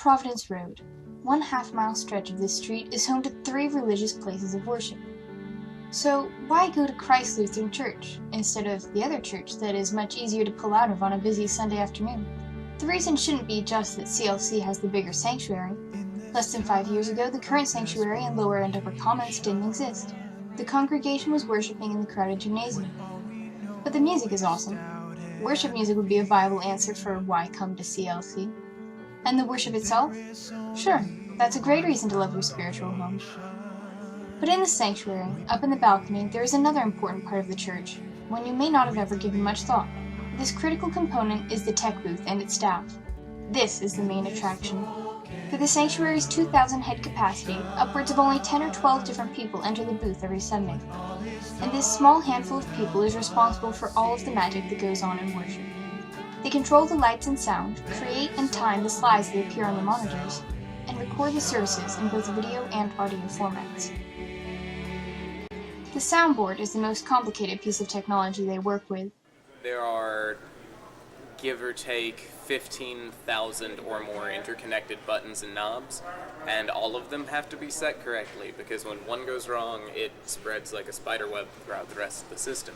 Providence Road. 1/2 mile stretch of this street is home to 3 religious places of worship. So why go to Christ Lutheran Church instead of the other church that is much easier to pull out of on a busy Sunday afternoon? The reason shouldn't be just that CLC has the bigger sanctuary. Less than 5 years ago, the current sanctuary in Lower and Upper Commons didn't exist. The congregation was worshiping in the crowded gymnasium. But the music is awesome. Worship music would be a viable answer for why come to CLC. And the worship itself? Sure, that's a great reason to love your spiritual home. But in the sanctuary, up in the balcony, there is another important part of the church, one you may not have ever given much thought. This critical component is the tech booth and its staff. This is the main attraction. For the sanctuary's 2,000 head capacity, upwards of only 10 or 12 different people enter the booth every Sunday. And this small handful of people is responsible for all of the magic that goes on in worship. They control the lights and sound, create and time the slides that appear on the monitors, and record the services in both video and audio formats. The soundboard is the most complicated piece of technology they work with. There are, give or take, 15,000 or more interconnected buttons and knobs, and all of them have to be set correctly, because when one goes wrong, it spreads like a spider web throughout the rest of the system.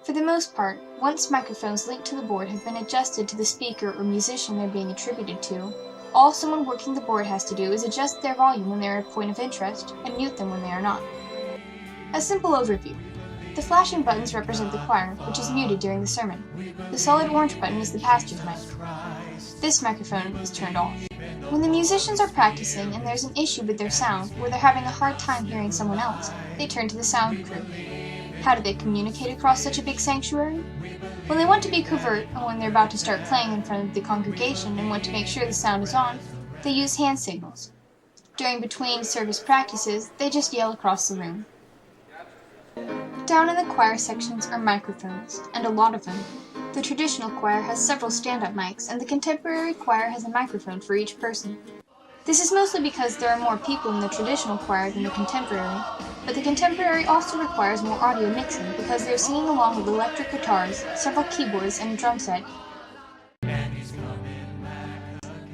For the most part, once microphones linked to the board have been adjusted to the speaker or musician they're being attributed to, all someone working the board has to do is adjust their volume when they're a point of interest, and mute them when they are not. A simple overview. The flashing buttons represent the choir, which is muted during the sermon. The solid orange button is the pastor's mic. This microphone is turned off. When the musicians are practicing and there's an issue with their sound, or they're having a hard time hearing someone else, they turn to the sound crew. How do they communicate across such a big sanctuary? When they want to be covert, or when they're about to start playing in front of the congregation and want to make sure the sound is on, they use hand signals. During between service practices, they just yell across the room. Down in the choir sections are microphones, and a lot of them. The traditional choir has several stand-up mics, and the contemporary choir has a microphone for each person. This is mostly because there are more people in the traditional choir than the contemporary, but the contemporary also requires more audio mixing because they're singing along with electric guitars, several keyboards, and a drum set.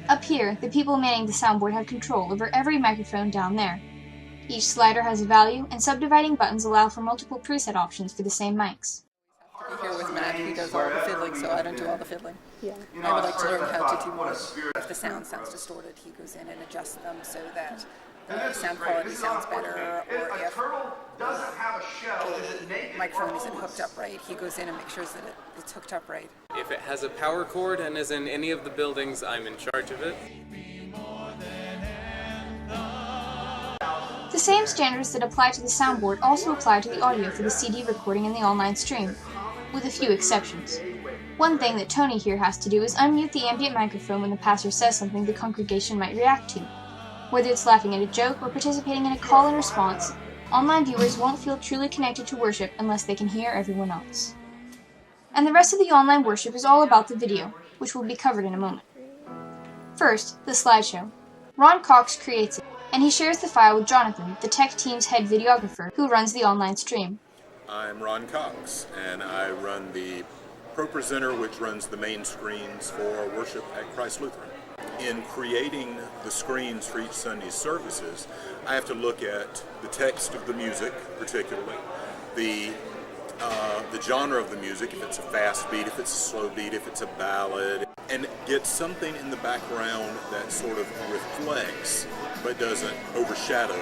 Up here, the people manning the soundboard have control over every microphone down there. Each slider has a value, and subdividing buttons allow for multiple preset options for the same mics. Here with Matt, he does all the fiddling, so I don't do all the fiddling. Yeah. I would like to learn how to do more. If the sound sounds distorted, he goes in and adjusts them so that the sound quality sounds better, or if the microphone isn't hooked up right, he goes in and makes sure that it's hooked up right. If it has a power cord and is in any of the buildings, I'm in charge of it. The same standards that apply to the soundboard also apply to the audio for the CD recording and the online stream, with a few exceptions. One thing that Tony here has to do is unmute the ambient microphone when the pastor says something the congregation might react to. Whether it's laughing at a joke or participating in a call and response, online viewers won't feel truly connected to worship unless they can hear everyone else. And the rest of the online worship is all about the video, which will be covered in a moment. First, the slideshow. Ron Cox creates it, and he shares the file with Jonathan, the tech team's head videographer, who runs the online stream. I'm Ron Cox, and I run the ProPresenter, which runs the main screens for worship at Christ Lutheran. In creating the screens for each Sunday's services, I have to look at the text of the music, particularly, the genre of the music, if it's a fast beat, if it's a slow beat, if it's a ballad, and get something in the background that sort of reflects but doesn't overshadow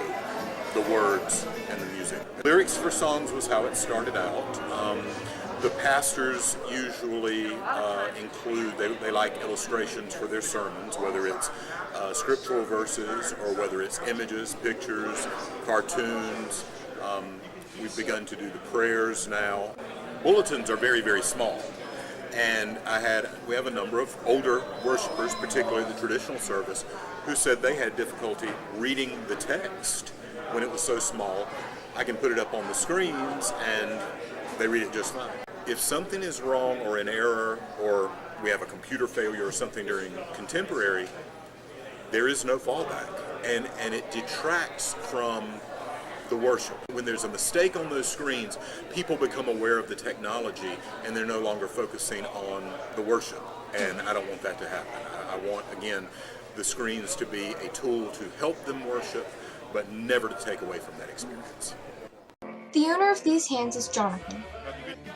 the words and the music. Lyrics for songs was how it started out. The pastors usually include, they like illustrations for their sermons, whether it's scriptural verses or whether it's images, pictures, cartoons. We've begun to do the prayers now. Bulletins are very, very small. And we have a number of older worshipers, particularly the traditional service, who said they had difficulty reading the text when it was so small. I can put it up on the screens and they read it just fine. If something is wrong or an error, or we have a computer failure or something during contemporary, there is no fallback, and it detracts from the worship. When there's a mistake on those screens, people become aware of the technology and they're no longer focusing on the worship, and I don't want that to happen. I want, again, the screens to be a tool to help them worship, but never to take away from that experience. The owner of these hands is Jonathan.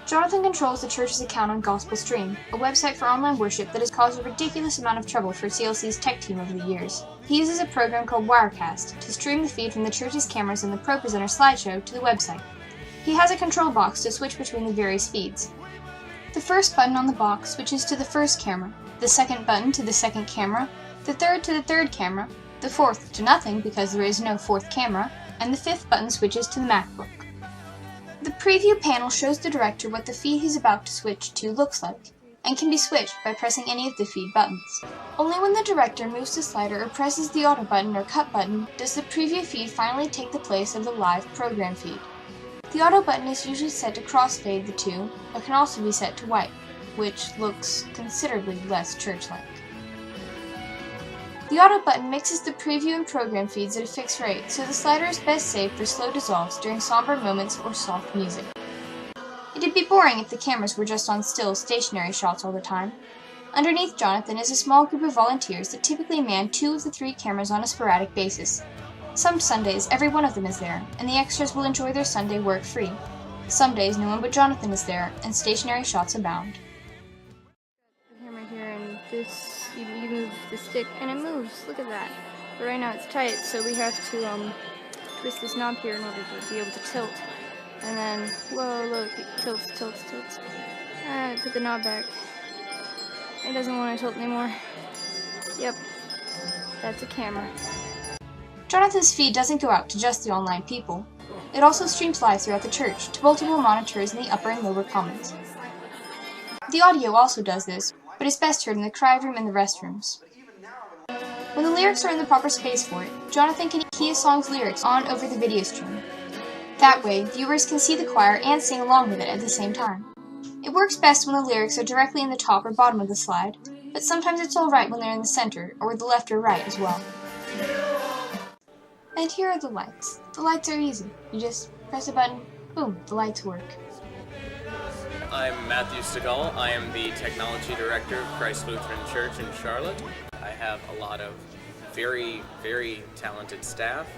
Jonathan controls the church's account on Gospel Stream, a website for online worship that has caused a ridiculous amount of trouble for CLC's tech team over the years. He uses a program called Wirecast to stream the feed from the church's cameras and the ProPresenter slideshow to the website. He has a control box to switch between the various feeds. The first button on the box switches to the first camera, the second button to the second camera, the third to the third camera, the fourth to nothing because there is no fourth camera, and the fifth button switches to the MacBook. The preview panel shows the director what the feed he's about to switch to looks like, and can be switched by pressing any of the feed buttons. Only when the director moves the slider or presses the auto button or cut button does the preview feed finally take the place of the live program feed. The auto button is usually set to crossfade the two, but can also be set to white, which looks considerably less church-like. The auto button mixes the preview and program feeds at a fixed rate, so the slider is best saved for slow dissolves during somber moments or soft music. It'd be boring if the cameras were just on still, stationary shots all the time. Underneath Jonathan is a small group of volunteers that typically man 2 of the 3 cameras on a sporadic basis. Some Sundays, every one of them is there, and the extras will enjoy their Sunday work free. Some days, no one but Jonathan is there, and stationary shots abound. The camera here, and this, you move the stick, and it moves. Look at that. But right now it's tight, so we have to twist this knob here in order to be able to tilt. And then, whoa, look, it tilts. Put the knob back. It doesn't want to tilt anymore. Yep, that's a camera. Jonathan's feed doesn't go out to just the online people. It also streams live throughout the church to multiple monitors in the upper and lower commons. The audio also does this, but is best heard in the cry room and the restrooms. When the lyrics are in the proper space for it, Jonathan can key a song's lyrics on over the video stream. That way, viewers can see the choir and sing along with it at the same time. It works best when the lyrics are directly in the top or bottom of the slide, but sometimes it's alright when they're in the center, or the left or right as well. And here are the lights. The lights are easy. You just press a button, boom, the lights work. I'm Matthew Stegall. I am the Technology Director of Christ Lutheran Church in Charlotte. I have a lot of very, very talented staff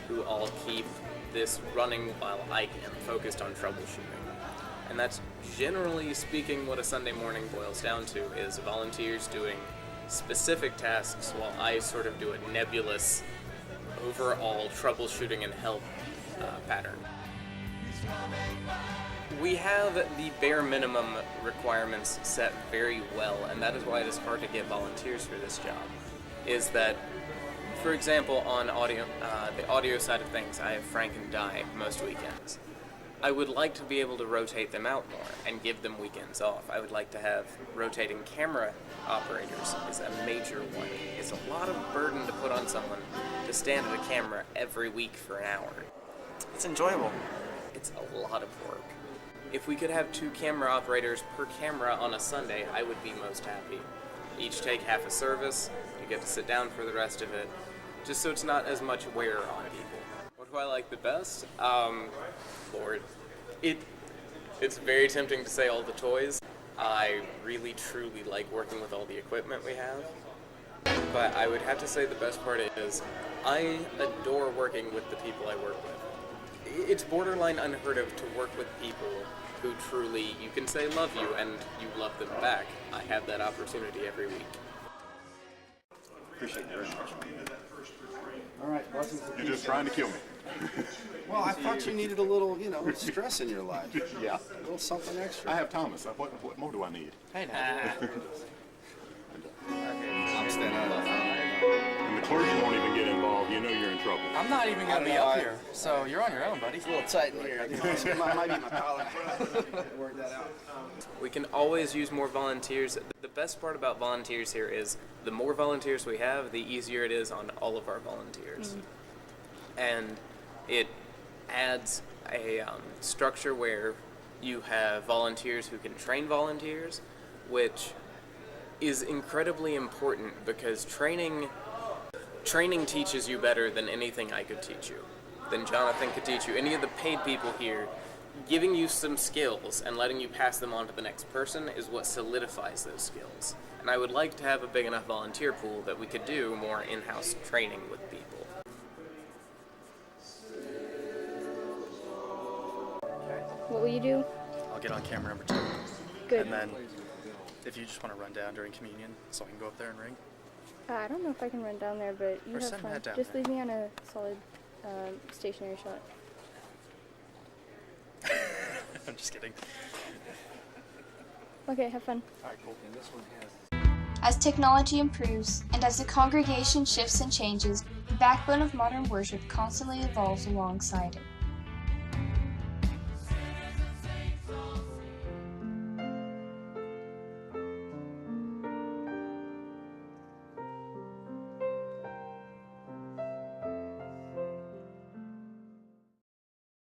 who all keep this running while I am focused on troubleshooting. And that's generally speaking what a Sunday morning boils down to, is volunteers doing specific tasks while I sort of do a nebulous overall troubleshooting and help pattern. We have the bare minimum requirements set very well, and that is why it is hard to get volunteers for this job. Is that, for example, on audio, the audio side of things, I have Frank and Di most weekends. I would like to be able to rotate them out more and give them weekends off. I would like to have rotating camera operators is a major one. It's a lot of burden to put on someone to stand at a camera every week for an hour. It's enjoyable. It's a lot of work. If we could have 2 camera operators per camera on a Sunday, I would be most happy. Each take half a service, you get to sit down for the rest of it, just so it's not as much wear on people. What do I like the best? Lord. It's very tempting to say all the toys. I really truly like working with all the equipment we have. But I would have to say the best part is I adore working with the people I work with. It's borderline unheard of to work with people who truly, you can say love you and you love them back. I have that opportunity every week. Appreciate it very much. All right, blessings. You're just trying to kill me. Well, I thought you needed a little, stress in your life. Yeah. A little something extra. I have Thomas. What more do I need? Hey, now. I'm standing up. And the clergy won't even get involved. You know you're in trouble. I'm not even going to be up here, so you're on your own, buddy. It's a little tight in here. It might be my collar. Work that out. We can always use more volunteers. The best part about volunteers here is the more volunteers we have, the easier it is on all of our volunteers. And it adds a structure where you have volunteers who can train volunteers, which is incredibly important because training teaches you better than anything I could teach you, than Jonathan could teach you. Any of the paid people here giving you some skills and letting you pass them on to the next person is what solidifies those skills. And I would like to have a big enough volunteer pool that we could do more in-house training with people. What will you do? I'll get on camera number 2. Good. And then, if you just want to run down during communion, so I can go up there and ring. I don't know if I can run down there, but you Or have send fun. Matt down Just there. leave me on a solid stationary shot. I'm just kidding. Okay, have fun. Alright, cool. As technology improves, and as the congregation shifts and changes, the backbone of modern worship constantly evolves alongside it.